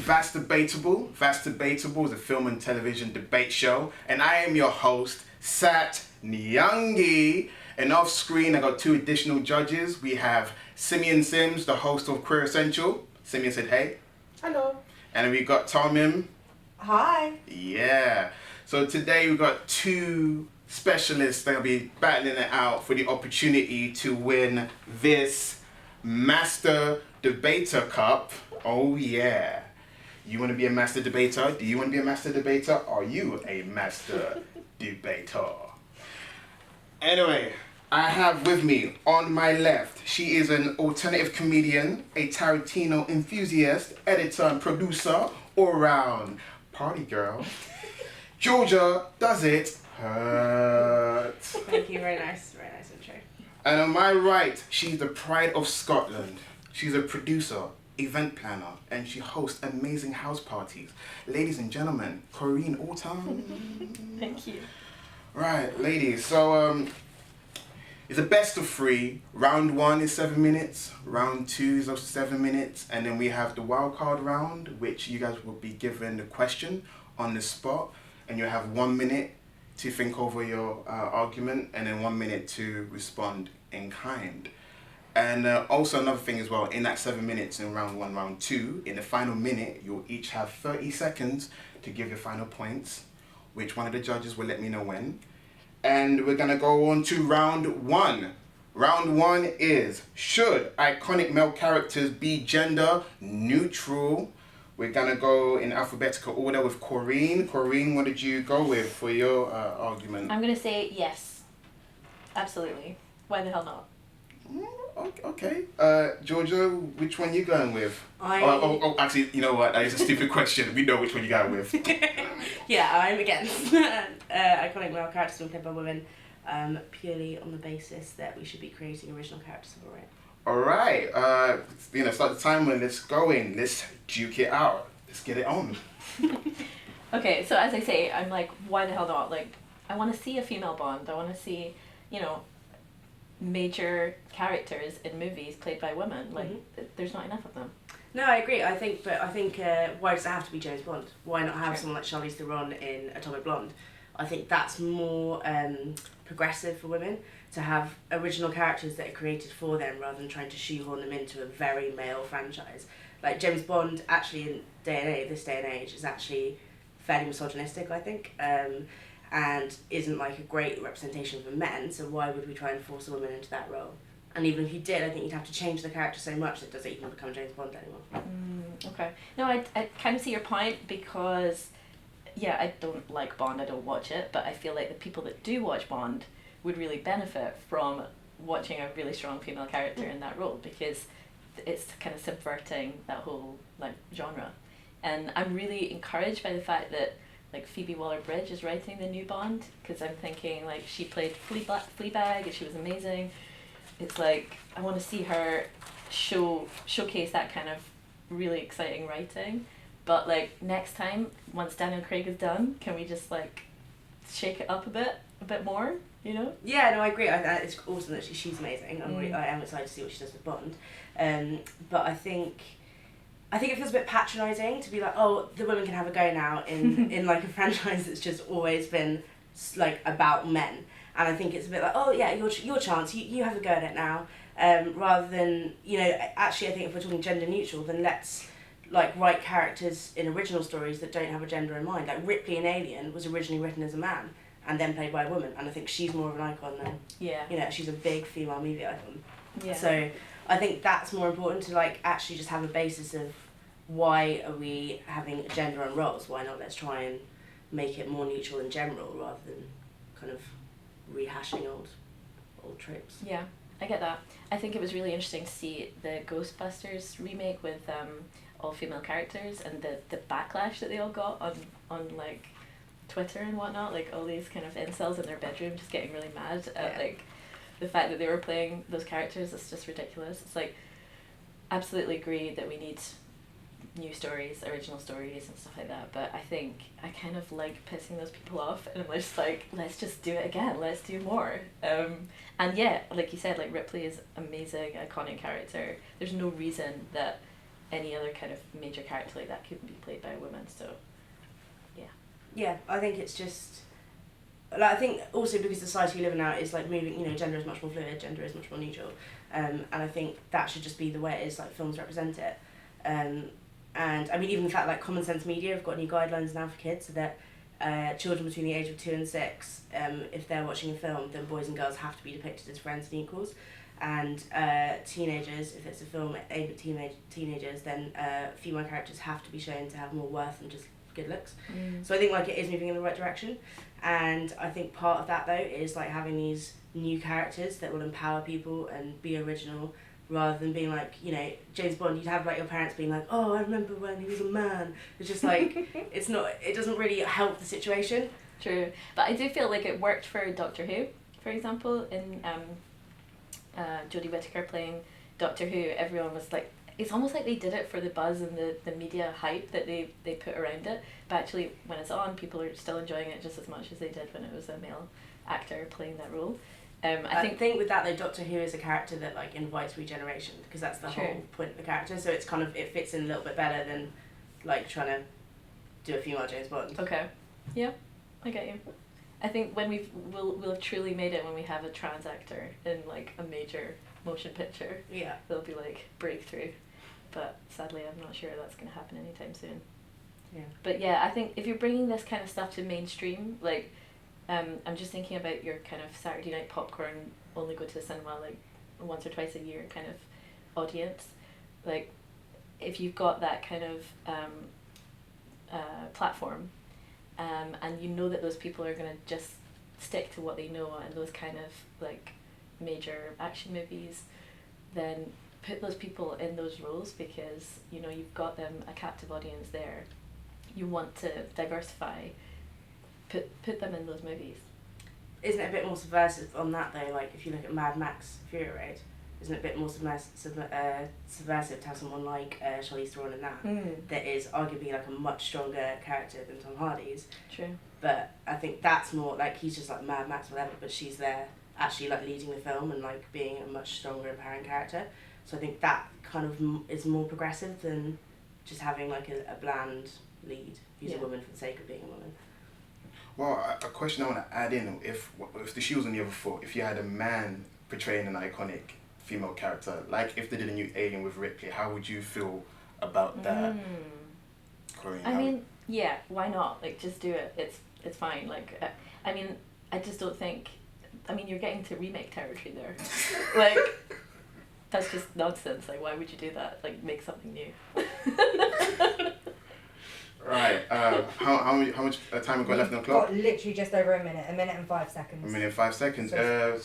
Vast Debatable. Vast Debatable is a film and television debate show, and I am your host, Sat Nyangi. And off screen, I got two additional judges. We have Simeon Sims, the host of Queer Essential. Simeon said hey. Hello. And we got Tomim. Hi. Yeah. So today we got two specialists that will be battling it out for the opportunity to win this Master Debater Cup. Oh yeah. You want to be a Master Debater? Do you want to be a Master Debater? Are you a Master Debater? Anyway, I have with me on my left, she is an alternative comedian, a Tarantino enthusiast, editor and producer, all-round party girl. Georgia does it hurt. Thank you, very nice intro. And on my right, she's the pride of Scotland. She's a producer, event planner, and she hosts amazing house parties. Ladies and gentlemen, Corin Autumn. Thank you. Right, ladies, so it's a best of three. Round 1 is 7 minutes, round 2 is also 7 minutes, and then we have the wild card round, which you guys will be given the question on the spot, and you'll have 1 minute to think over your argument, and then 1 minute to respond in kind. And also another thing as well, in that 7 minutes in round 1, round 2, in the final minute, you'll each have 30 seconds to give your final points, which one of the judges will let me know when. And we're gonna go on to round 1. Round 1 is, should iconic male characters be gender neutral? We're gonna go in alphabetical order with Corin. Corin, what did you go with for your argument? I'm gonna say yes. Absolutely. Why the hell not? Okay. Georgia, which one you going with? Actually, you know what? That is a stupid question. We know which one you going with. Yeah, I'm against iconic male characters being played by women, purely on the basis that we should be creating original characters for it. All right. Start the timer. Let's go in. Let's duke it out. Let's get it on. Okay, so as I say, I'm like, why the hell not? Like, I want to see a female Bond. I want to see, major characters in movies played by women. Like, there's not enough of them. No, I agree. I think why does it have to be James Bond? Why not have someone like Charlize Theron in Atomic Blonde? I think that's more progressive for women, to have original characters that are created for them rather than trying to shoehorn them into a very male franchise. Like James Bond, actually in this day and age, is actually fairly misogynistic, I think, and isn't like a great representation for men. So why would we try and force a woman into that role? And even if you did, I think you'd have to change the character so much that it doesn't even become James Bond anymore. Okay. No, I kind of see your point because, yeah, I don't like Bond, I don't watch it, but I feel like the people that do watch Bond would really benefit from watching a really strong female character in that role, because it's kind of subverting that whole genre. And I'm really encouraged by the fact that Phoebe Waller-Bridge is writing the new Bond, because I'm thinking she played Fleabag and she was amazing. It's like I want to see her showcase that kind of really exciting writing. But next time, once Daniel Craig is done, can we just shake it up a bit more? Yeah, no, I agree. It's awesome that she's amazing. I am excited to see what she does with Bond. But I think it feels a bit patronising to be like, oh, the women can have a go now in a franchise that's just always been about men. And I think it's a bit like, oh yeah, your chance, you have a go at it now. Rather than, actually I think if we're talking gender neutral, then let's write characters in original stories that don't have a gender in mind. Like Ripley in Alien was originally written as a man and then played by a woman, and I think she's more of an icon than, she's a big female movie icon. Yeah. So I think that's more important to actually just have a basis of why are we having gender and roles? Why not let's try and make it more neutral in general rather than kind of rehashing old tropes. Yeah, I get that. I think it was really interesting to see the Ghostbusters remake with all female characters, and the backlash that they all got on Twitter and whatnot, all these kind of incels in their bedroom just getting really mad at the fact that they were playing those characters. It's just ridiculous. It's absolutely agree that we need new stories, original stories and stuff like that, but I think I kind of like pissing those people off, and I'm just let's just do it again, let's do more. And yeah, like you said, Ripley is amazing, iconic character. There's no reason that any other kind of major character like that couldn't be played by a woman. So Yeah, I think it's just, like, I think also because the society we live in now is like moving, you know, gender is much more fluid, gender is much more neutral, and I think that should just be the way it is, like films represent it. And I mean, even the fact like Common Sense Media have got new guidelines now for kids, so that children between the age of 2 and 6, if they're watching a film, then boys and girls have to be depicted as friends and equals. And teenagers, if it's a film aimed at teenagers, then female characters have to be shown to have more worth than just good looks. So I think like it is moving in the right direction, and I think part of that though is like having these new characters that will empower people and be original, rather than being like, you know, James Bond, you'd have like your parents being like, oh, I remember when he was a man. It's just like it doesn't really help the situation. True, but I do feel like it worked for Doctor Who, for example, in Jodie Whittaker playing Doctor Who. Everyone was like, it's almost like they did it for the buzz and the media hype that they put around it, but actually when it's on, people are still enjoying it just as much as they did when it was a male actor playing that role. I think with that though, Doctor Who is a character that like invites regeneration, because that's the whole point of the character, so it's kind of, it fits in a little bit better than like trying to do a female James Bond. Okay, yeah, I get you. I think when we'll have truly made it when we have a trans actor in like a major motion picture. Yeah. There'll be like breakthrough, but sadly I'm not sure that's going to happen anytime soon. Yeah. But yeah, I think if you're bringing this kind of stuff to mainstream, like I'm just thinking about your kind of Saturday night popcorn, only go to the cinema like once or twice a year kind of audience. Like if you've got that kind of platform, and you know that those people are going to just stick to what they know and those kind of like major action movies, then put those people in those roles, because you know you've got them a captive audience there. You want to diversify, put them in those movies. Isn't it a bit more subversive on that though? Like if you look at Mad Max Fury Road, isn't it a bit more subversive to have someone like Charlize Theron in that, that is arguably like a much stronger character than Tom Hardy's. True. But I think that's more like, he's just like Mad Max whatever, but she's there actually like leading the film and like being a much stronger, empowering character. So I think that kind of is more progressive than just having like a bland lead who's a woman for the sake of being a woman. Well, a question I want to add in, if the shoe was on the other foot, if you had a man portraying an iconic female character, like if they did a new Alien with Ripley, how would you feel about that? Corin, I mean, yeah, why not? Like, just do it. It's fine. Like, I mean, I just don't think. I mean, you're getting to remake territory there. Like, that's just nonsense. Like, why would you do that? Like, make something new. Right. How much time we got left on the clock? Got literally just over a minute and 5 seconds. A minute and 5 seconds.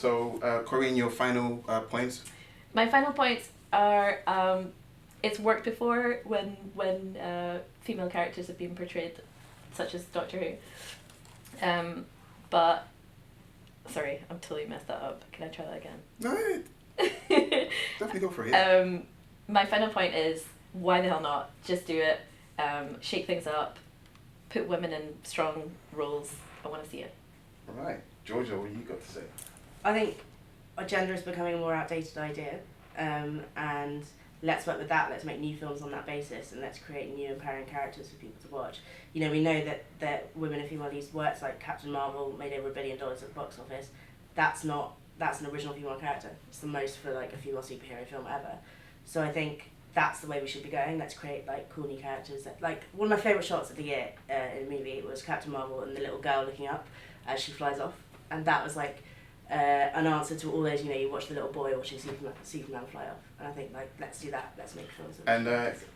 So, Corin, your final points? My final points are, it's worked before when female characters have been portrayed, such as Doctor Who. But, sorry, I'm totally messed that up. Can I try that again? No, definitely go for it. My final point is, why the hell not? Just do it. Shake things up. Put women in strong roles. I want to see it. All right. Georgia, what you got to say? I think gender is becoming a more outdated idea, and let's work with that. Let's make new films on that basis, and let's create new empowering characters for people to watch. You know, we know that women and female leads works like Captain Marvel made over $1 billion at the box office. That's an original female character. It's the most for like a female superhero film ever. So I think that's the way we should be going. Let's create like cool new characters. Like one of my favourite shots of the year in a movie was Captain Marvel and the little girl looking up as she flies off, and that was like an answer to all those, you know, you watch the little boy watching Superman fly off, and I think like let's do that. Let's make films. And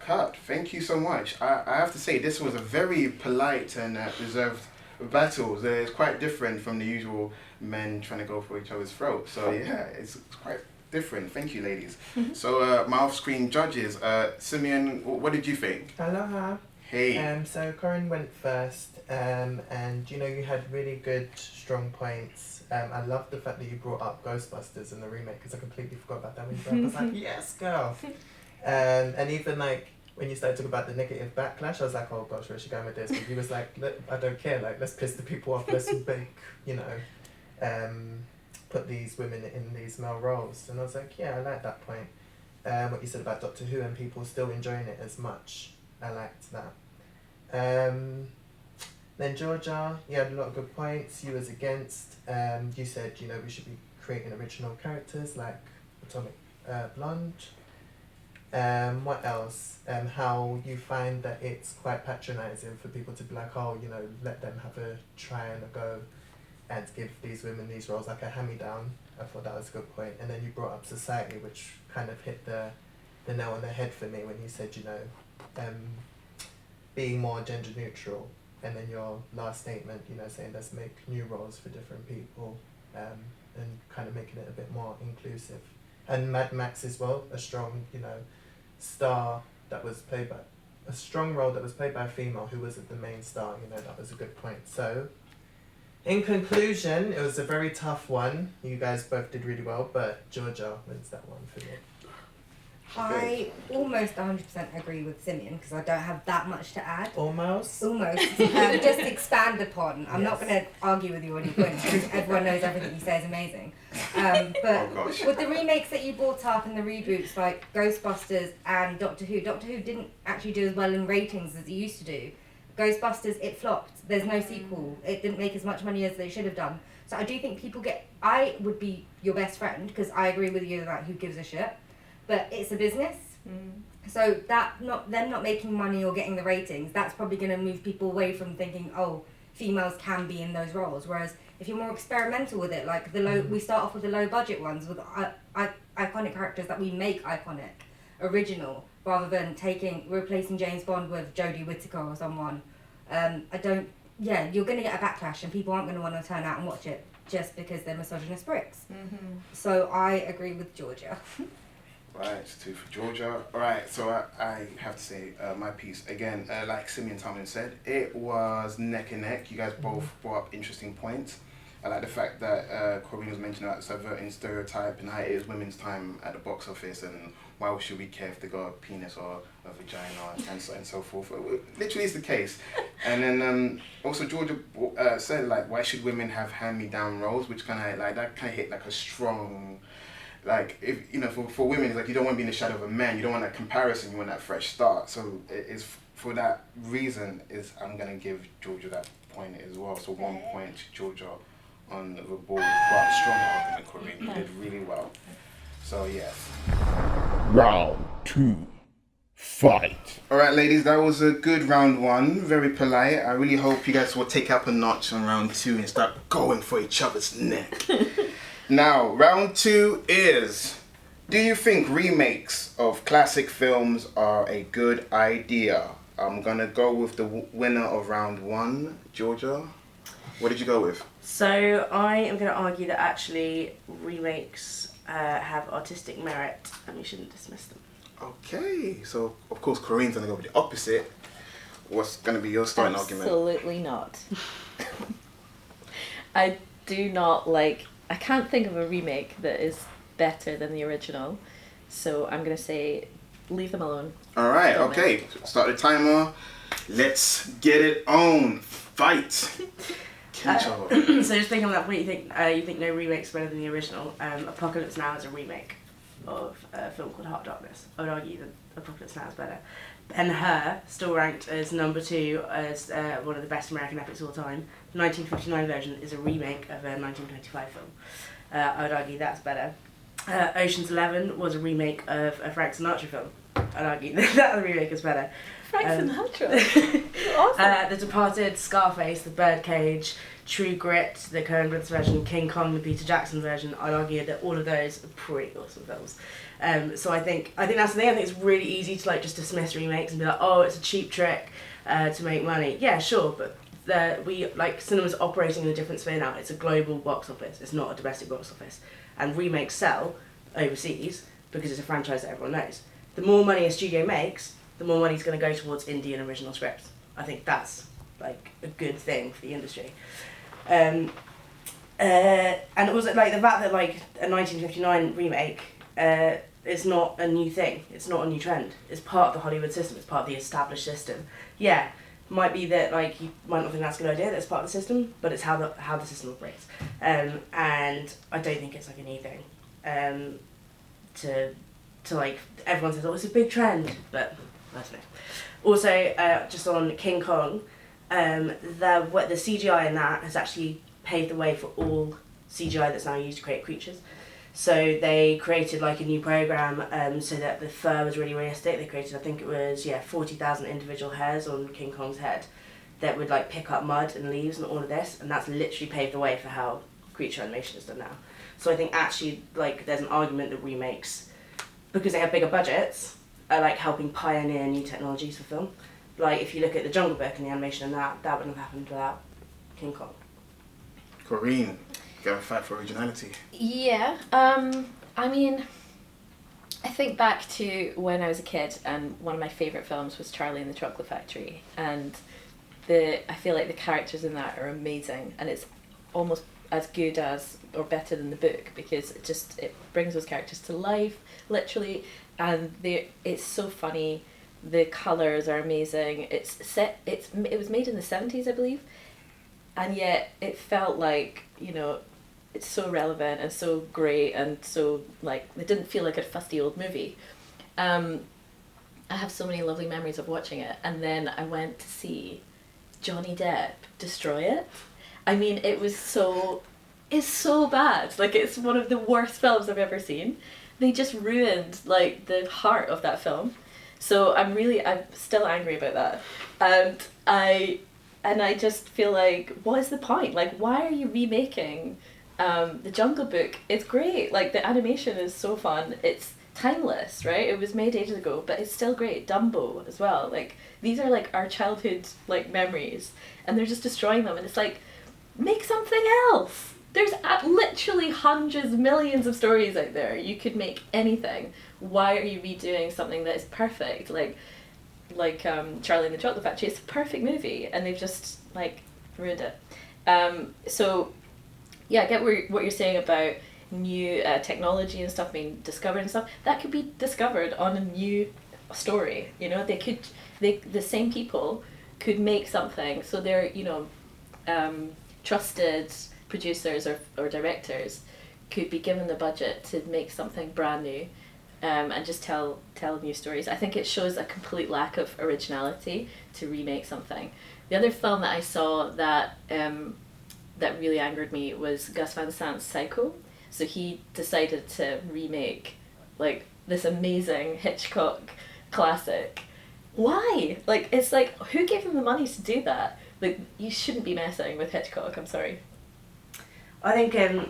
Kurt, thank you so much. I have to say this was a very polite and reserved battle. It's quite different from the usual men trying to go for each other's throats. So yeah, it's quite different. Thank you, ladies. So my off-screen judges, Simeon, what did you think? Aloha. Hey. So Corin went first, and you know you had really good, strong points. I love the fact that you brought up Ghostbusters in the remake, because I completely forgot about that when you brought it up. I was like, yes, girl. And even like when you started talking about the negative backlash, I was like, oh gosh, where's she going with this? But he was like, I don't care. Like, let's piss the people off. Let's make, you know, put these women in these male roles. And I was like, yeah, I like that point. what you said about Doctor Who and people still enjoying it as much. I liked that. Then Georgia, you had a lot of good points. You was against. You said, you know, we should be creating original characters like Atomic Blonde. What else? How you find that it's quite patronising for people to be like, oh, you know, let them have a try and a go and give these women these roles like a hand-me-down. I thought that was a good point. And then you brought up society, which kind of hit the nail on the head for me when you said, you know, being more gender neutral. And then your last statement, you know, saying let's make new roles for different people, and kind of making it a bit more inclusive. And Mad Max as well, a strong, you know, star that was played by, a strong role that was played by a female who wasn't the main star, you know, that was a good point. So, in conclusion, it was a very tough one. You guys both did really well, but Georgia wins that one for me. I almost 100% agree with Simeon because I don't have that much to add. Almost? Almost. Just expand upon. I'm not Yes. going to argue with you on your points because everyone knows everything you say is amazing. But Oh, gosh. with the remakes that you brought up and the reboots like Ghostbusters and Doctor Who didn't actually do as well in ratings as it used to do. Ghostbusters, it flopped. There's no sequel. It didn't make as much money as they should have done. So I do think people I would be your best friend because I agree with you about who gives a shit. But it's a business, so them not making money or getting the ratings, that's probably going to move people away from thinking, oh, females can be in those roles. Whereas if you're more experimental with it, like we start off with the low budget ones with iconic characters that we make iconic, original, rather than replacing James Bond with Jodie Whittaker or someone. You're going to get a backlash and people aren't going to want to turn out and watch it just because they're misogynist bricks. So I agree with Georgia. Right, it's 2 for Georgia. Alright, so I have to say my piece. Again, like Simeon Tomlin said, it was neck and neck. You guys both brought up interesting points. I like the fact that Corin was mentioning about subverting stereotype and how it is women's time at the box office and why should we care if they got a penis or a vagina and so forth. Literally is the case. And then also Georgia said like, why should women have hand-me-down roles, which kind of hit like a strong... Like, if you know, for women, it's like you don't want to be in the shadow of a man. You don't want that comparison. You want that fresh start. So it's for that reason I'm gonna give Georgia that point as well. So 1 point Georgia on the board, but strong argument, Corin. You did really well. So yes. Round 2. Fight. All right, ladies, that was a good round 1. Very polite. I really hope you guys will take up a notch on round 2 and start going for each other's neck. Now, round 2 is, do you think remakes of classic films are a good idea? I'm going to go with the winner of round 1, Georgia. What did you go with? So I am going to argue that actually remakes have artistic merit and we shouldn't dismiss them. Okay, so of course Corinne's going to go with the opposite. What's going to be your starting argument? Absolutely not. I do not like... I can't think of a remake that is better than the original, so I'm going to say leave them alone. Alright, okay. Start the timer. Let's get it on. Fight. So just thinking on that point, you think no remake's better than the original. Apocalypse Now is a remake of a film called Heart of Darkness. I would argue that Apocalypse Now is better. And Her, still ranked as number 2 as one of the best American epics of all time. The 1959 version is a remake of a 1925 film. I would argue that's better. Ocean's 11 was a remake of a Frank Sinatra film. I'd argue that the remake is better. Frank Sinatra? Awesome. The Departed, Scarface, The Birdcage, True Grit, the Coen Brothers version, King Kong, the Peter Jackson version. I'd argue that all of those are pretty awesome films. So I think that's the thing. I think it's really easy to like just dismiss remakes and be like, oh, it's a cheap trick to make money. Yeah, sure, but cinema's operating in a different sphere now. It's a global box office. It's not a domestic box office, and remakes sell overseas because it's a franchise that everyone knows. The more money a studio makes, the more money is going to go towards indie and original scripts. I think that's like a good thing for the industry. And it was like the fact that like a 1959 remake is not a new thing. It's not a new trend. It's part of the Hollywood system. It's part of the established system. Yeah, might be that like you might not think that's a good idea. That's part of the system, but it's how the system operates. And I don't think it's like a new thing. To to like, everyone says, oh, it's a big trend, but I don't know. Also, just on King Kong, the CGI in that has actually paved the way for all CGI that's now used to create creatures. So they created like a new program so that the fur was really realistic. They created, I think it was 40,000 individual hairs on King Kong's head that would like pick up mud and leaves and all of this, and that's literally paved the way for how creature animation is done now. So I think actually like there's an argument that remakes, because they have bigger budgets, are like helping pioneer new technologies for film. Like if you look at the Jungle Book and the animation and that wouldn't have happened without King Kong. Corinne, go fight for originality. Yeah, I mean, I think back to when I was a kid, and one of my favourite films was Charlie and the Chocolate Factory, and I feel like the characters in that are amazing, and it's almost as good as or better than the book, because it brings those characters to life, literally, and it's so funny. The colours are amazing. It was made in the 70s, I believe, and yet it felt like, it's so relevant and so great, and so like it didn't feel like a fusty old movie. I have so many lovely memories of watching it, and then I went to see Johnny Depp destroy it. I mean, it's so bad. Like, it's one of the worst films I've ever seen. They just ruined like the heart of that film. So I'm still angry about that, and I just feel like, what is the point? Like, why are you remaking the Jungle Book? It's great. Like, the animation is so fun. It's timeless, right? It was made ages ago, but it's still great. Dumbo as well. Like, these are like our childhood like memories, and they're just destroying them. And it's like, make something else. There's literally hundreds, millions of stories out there. You could make anything. Why are you redoing something that is perfect? Like Charlie and the Chocolate Factory. It's a perfect movie, and they've just like ruined it. So yeah, I get what you're saying about new technology and stuff being discovered and stuff. That could be discovered on a new story. The same people could make something. So they're trusted producers or directors could be given the budget to make something brand new, and just tell new stories. I think it shows a complete lack of originality to remake something. The other film that I saw that really angered me was Gus Van Sant's Psycho. So he decided to remake like this amazing Hitchcock classic. Why? Like, it's like, who gave him the money to do that? Like, you shouldn't be messing with Hitchcock, I'm sorry. I think, the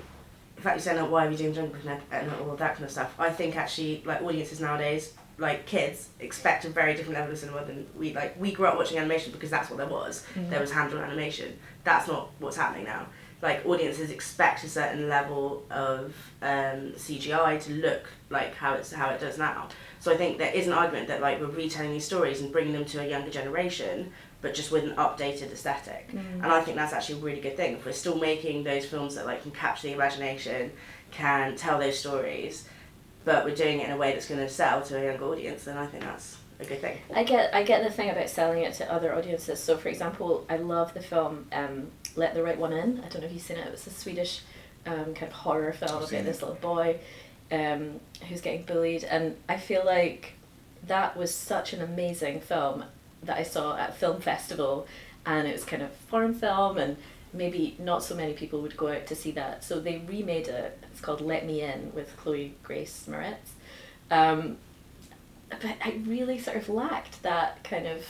fact you're saying like, why are we doing Jungle Book and all of that kind of stuff, I think actually like audiences nowadays, like kids, expect a very different level of cinema than we grew up watching animation because that's what there was. Mm-hmm. There was hand-drawn animation. That's not what's happening now. Like, audiences expect a certain level of CGI to look like how it does now. So I think there is an argument that like we're retelling these stories and bringing them to a younger generation, but just with an updated aesthetic. And I think that's actually a really good thing. If we're still making those films that like can capture the imagination, can tell those stories, but we're doing it in a way that's going to sell to a younger audience, then I think that's a good thing. I get the thing about selling it to other audiences. So for example, I love the film Let the Right One In. I don't know if you've seen it. It was a Swedish kind of horror film about this little boy who's getting bullied, and I feel like that was such an amazing film that I saw at a film festival, and it was kind of foreign film, and maybe not so many people would go out to see that. So they remade it. It's called Let Me In with Chloe Grace Moretz. But I really sort of lacked that kind of,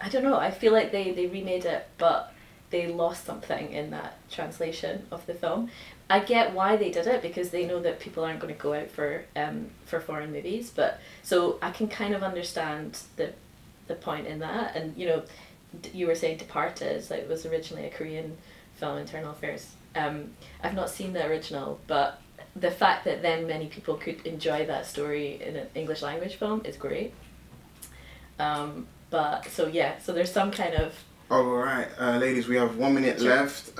I don't know, I feel like they remade it, but they lost something in that translation of the film. I get why they did it, because they know that people aren't going to go out for foreign movies, but so I can kind of understand the point in that. And you were saying Departed, like, was originally a Korean film, Internal Affairs. I've not seen the original, but the fact that then many people could enjoy that story in an English language film is great. But so there's some kind of. All right, ladies, we have 1 minute left.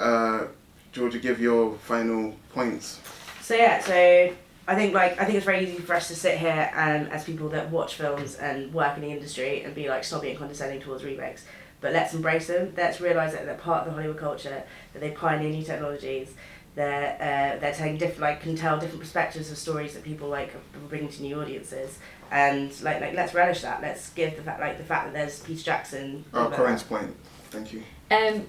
Georgia, give your final points. So I think it's very easy for us to sit here and as people that watch films and work in the industry and be like snobby and condescending towards remakes. But let's embrace them. Let's realise that they're part of the Hollywood culture, that they pioneer new technologies, They're telling can tell different perspectives of stories that people like are bringing to new audiences, and like let's relish that. Let's give the fact that there's Peter Jackson. Oh, Corin's point. Thank you.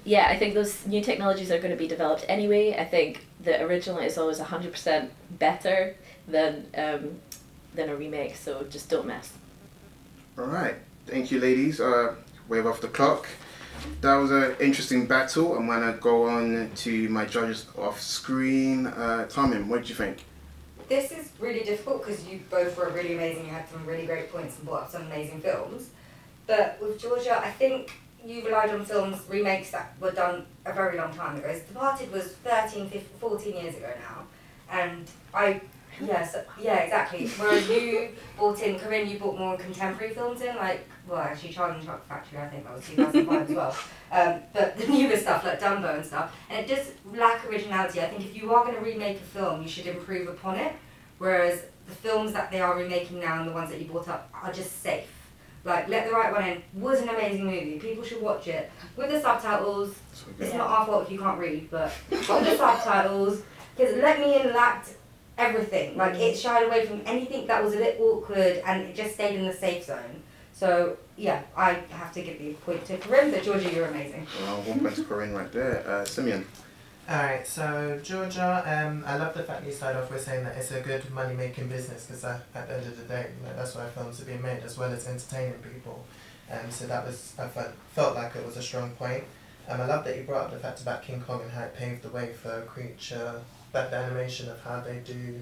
Yeah, I think those new technologies are going to be developed anyway. I think the original is always 100% better than a remake, so just don't mess. All right, thank you, ladies. Wave off the clock. That was an interesting battle. I'm gonna go on to my judges off screen. Tommy, what did you think? This is really difficult because you both were really amazing. You had some really great points and brought up some amazing films. But with Georgia, I think you relied on remakes that were done a very long time ago. Departed was 13, 15, 14 years ago now. And exactly. Whereas you brought in, Corinne, you brought more contemporary films in, actually Charlie and the Chocolate Factory, I think that was 2005 as well. But the newer stuff, like Dumbo and stuff. And it does lack originality. I think if you are going to remake a film, you should improve upon it. Whereas the films that they are remaking now and the ones that you brought up are just safe. Let the Right One In was an amazing movie. People should watch it. With the subtitles, it's not our fault if you can't read, but with the subtitles, because Let Me In lacked everything. It shied away from anything that was a bit awkward and it just stayed in the safe zone. So, yeah, I have to give the point to Corinne, but Georgia, you're amazing. Well, 1 point to Corinne right there. Simeon. Alright, so Georgia, I love the fact you started off with saying that it's a good money-making business because at the end of the day, that's why films are being made, as well as entertaining people. So that was, I felt like it was a strong point. I love that you brought up the fact about King Kong and how it paved the way for creature, that animation of how they do,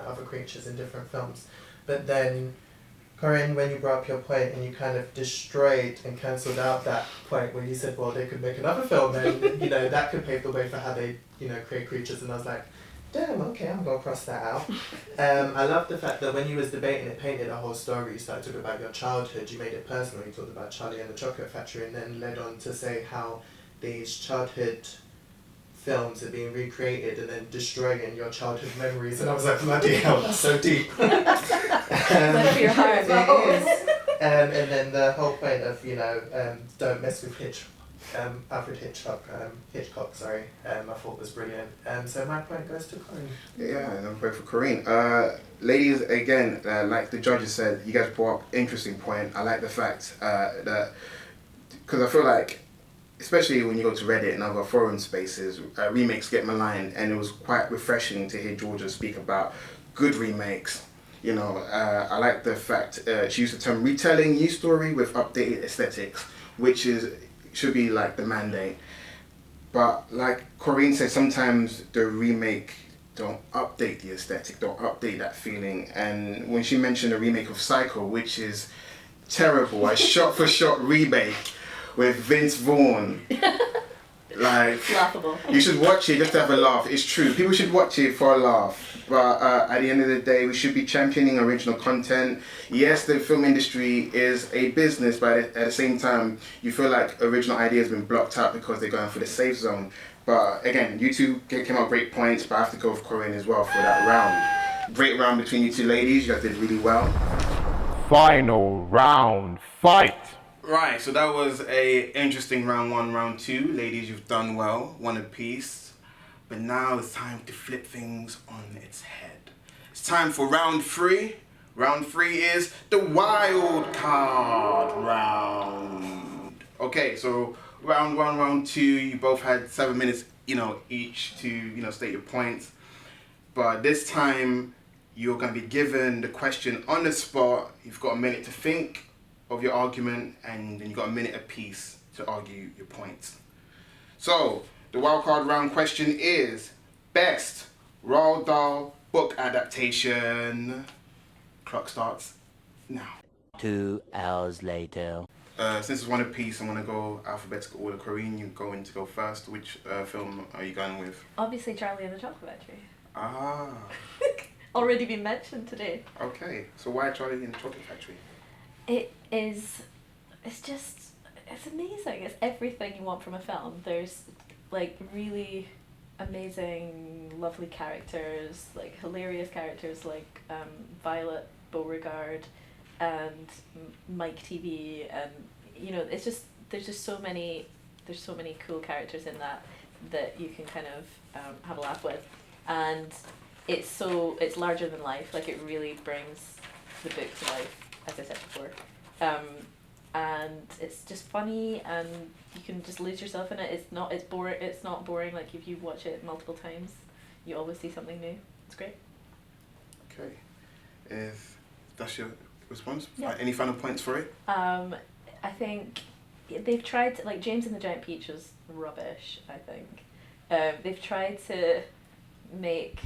other creatures in different films. But then, Corinne, when you brought up your point and you kind of destroyed and cancelled out that point where you said, well, they could make another film and, that could pave the way for how they, create creatures. And I was like, damn, okay, I'm going to cross that out. I love the fact that when you was debating, it painted a whole story. You started talking about your childhood, you made it personal. You talked about Charlie and the Chocolate Factory and then led on to say how these childhood films are being recreated and then destroying your childhood memories, and I was like, bloody hell, that's so deep. Whatever your heart is. And then the whole point of, don't mess with Alfred Hitchcock, I thought was brilliant. So my point goes to Corin. Yeah, another point for Corinne. Ladies, again, like the judges said, you guys brought up interesting point. I like the fact that, because I feel like, especially when you go to Reddit and other forum spaces, remakes get maligned, and it was quite refreshing to hear Georgia speak about good remakes. I like the fact she used the term retelling new story with updated aesthetics, which should be like the mandate. But like Corinne said, sometimes the remake don't update the aesthetic, don't update that feeling. And when she mentioned the remake of Psycho, which is terrible, a shot-for-shot remake with Vince Vaughn. Laughable. You should watch it just to have a laugh. It's true. People should watch it for a laugh. But at the end of the day, we should be championing original content. Yes, the film industry is a business, but at the same time, you feel like original ideas have been blocked out because they're going for the safe zone. But again, you two came out great points, but I have to go with Corinne as well for that round. Great round between you two ladies. You guys did really well. Final round, fight! Right, so that was a interesting round 1, round 2. Ladies, you've done well, 1 apiece. But now it's time to flip things on its head. It's time for round 3. Round 3 is the wild card round. Okay, so round 1, round 2, you both had 7 minutes, each to, state your points. But this time, you're going to be given the question on the spot. You've got a minute to think of your argument, and then you got a minute apiece to argue your points. So, the wildcard round question is best Roald Dahl book adaptation. Clock starts now. 2 hours later. Since it's 1 apiece, I'm gonna go alphabetical order. Corinne, you're going to go first. Which film are you going with? Obviously Charlie and the Chocolate Factory. Ah. Already been mentioned today. Okay, so why Charlie and the Chocolate Factory? It's amazing. It's everything you want from a film. There's really amazing, lovely characters, hilarious characters like Violet Beauregard and Mike TV, and there's just so many cool characters in that. that you can kind of have a laugh with, and it's larger than life. Like, it really brings the book to life, as I said before, and it's just funny, and you can just lose yourself in it. It's not boring. Like, if you watch it multiple times, you always see something new. It's great. Okay, if that's your response, Yeah. any final points for it? I think they've tried to, like, James and the Giant Peach was rubbish, I think. They've tried to make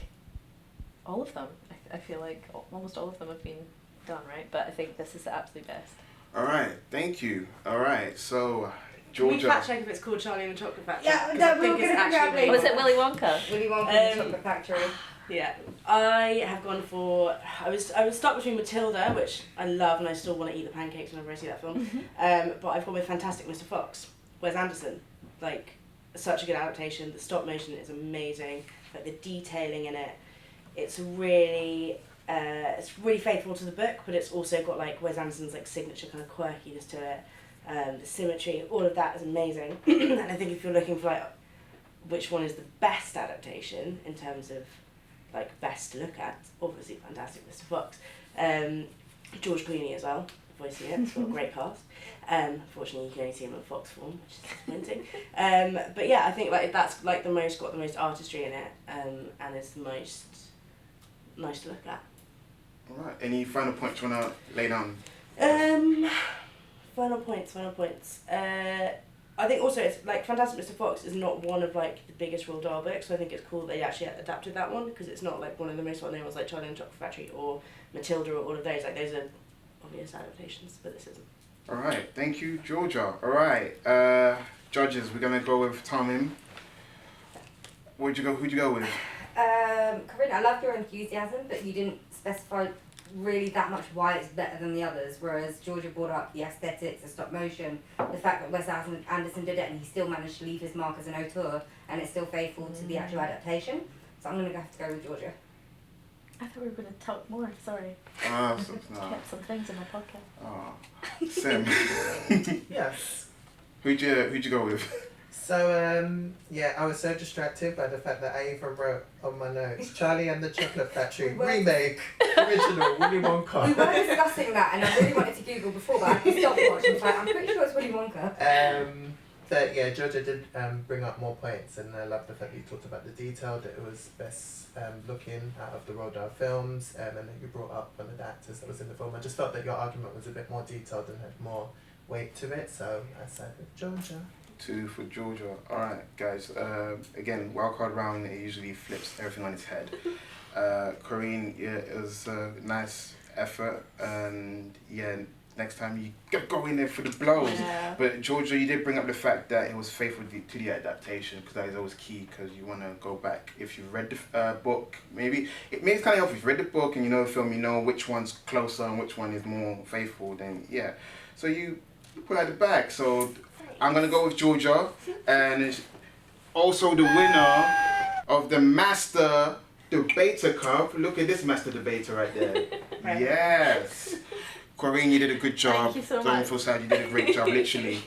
all of them. I feel like almost all of them have been done right, but I think this is the absolute best. All right, thank you. All right, so Can we Georgia. fact check if it's called Charlie and the Chocolate Factory? Yeah, 'Cause no, I we think were it's gonna figure out actually later. Was it Willy Wonka? Willy Wonka and the Um, Chocolate Factory. Yeah, I have gone for. I was stuck between Matilda, which I love, and I still want to eat the pancakes whenever I see that film. But I've gone with Fantastic Mr. Fox. Wes Anderson, like, such a good adaptation. The stop motion is amazing. Like, the detailing in it, it's really faithful to the book, but it's also got, like, Wes Anderson's, like, signature kind of quirkiness to it. The symmetry, all of that is amazing. And I think if you're looking for, like, which one is the best adaptation in terms of, like, best to look at, obviously Fantastic Mr. Fox. George Clooney as well, voicing it. It's got a great cast. Unfortunately, you can only see him in Fox form, which is disappointing. But yeah, I think, like, that's, like, got the most artistry in it, and is the most nice to look at. All right, any final points you want to lay down? Final points. I think also it's like Fantastic Mr. Fox is not one of, like, the biggest Roald Dahl books, so I think it's cool they actually adapted that one, because it's not, like, one of the most well-known ones like Charlie and the Chocolate Factory or Matilda or all of those. Like, those are obvious adaptations, but this isn't. All right, thank you, Georgia. All right, judges, we're gonna go with Tommy. Who'd you go with? Corinne, I love your enthusiasm, but you didn't specify really that much why it's better than the others, whereas Georgia brought up the aesthetics, the stop motion, the fact that Wes Anderson did it and he still managed to leave his mark as an auteur and it's still faithful to the actual adaptation. So I'm going to have to go with Georgia. I thought we were going to talk more, sorry. Kept some things in my pocket. Sam. Yes. Who'd you go with? So, yeah, I was so distracted by the fact that I even wrote on my notes, Charlie and the Chocolate Factory, remake, original, Willy We Wonka. were discussing that and I really wanted to Google before, but I had to stop watching. So I'm pretty sure it's Willy Wonka. But yeah, Georgia did bring up more points, and I love the fact that you talked about the detail, that it was best looking out of the Roald Dahl films, and that you brought up one of the actors that was in the film. I just felt that your argument was a bit more detailed and had more weight to it, so I said with Georgia. 2 for Georgia. All right, guys. Again, wildcard round, it usually flips everything on its head. Corin, yeah, it was a nice effort, and yeah, next time you go in there for the blows. Yeah. But Georgia, you did bring up the fact that it was faithful to the adaptation, because that is always key, because you want to go back. If you've read the book, maybe it's kind of helpful. If you've read the book and you know the film, you know which one's closer and which one is more faithful, then yeah. So you put out the bag. So I'm going to go with Georgia, and it's also the winner of the Master Debater Cup. Look at this Master Debater right there. Yes. Corinne, you did a good job. Thank you so Don't much. feel sad, you did a great job, literally.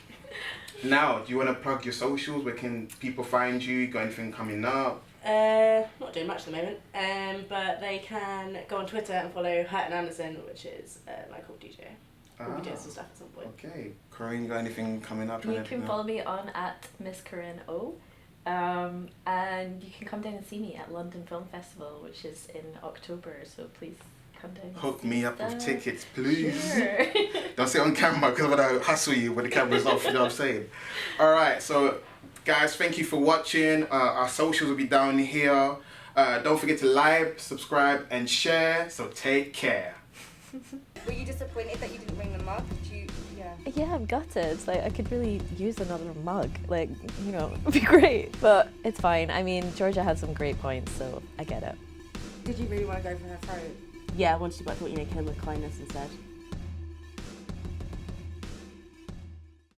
Now, do you want to plug your socials? Where can people find you? Got anything coming up? Not doing much at the moment, but they can go on Twitter and follow Hurt and Anderson, which is my cool DJ. We'll be doing some stuff at some point. Okay. Corinne, you got anything coming up? You can follow me on @MissCorinneO, and you can come down and see me at London Film Festival, which is in October, so please come down and Hook see me up with stuff. tickets, please. Sure. Don't say it on camera, because I'm going to hustle you when the camera's off, you know what I'm saying? Alright, so guys, thank you for watching. Our socials will be down here. Don't forget to like, subscribe, and share. So take care. Were you disappointed that you didn't bring the mug? Yeah, I'm gutted. Like, I could really use another mug. Like, you know, it'd be great. But it's fine. I mean, Georgia had some great points, so I get it. Did you really want to go for her throat? Yeah, I wanted to, but I thought, kill him with kindness instead.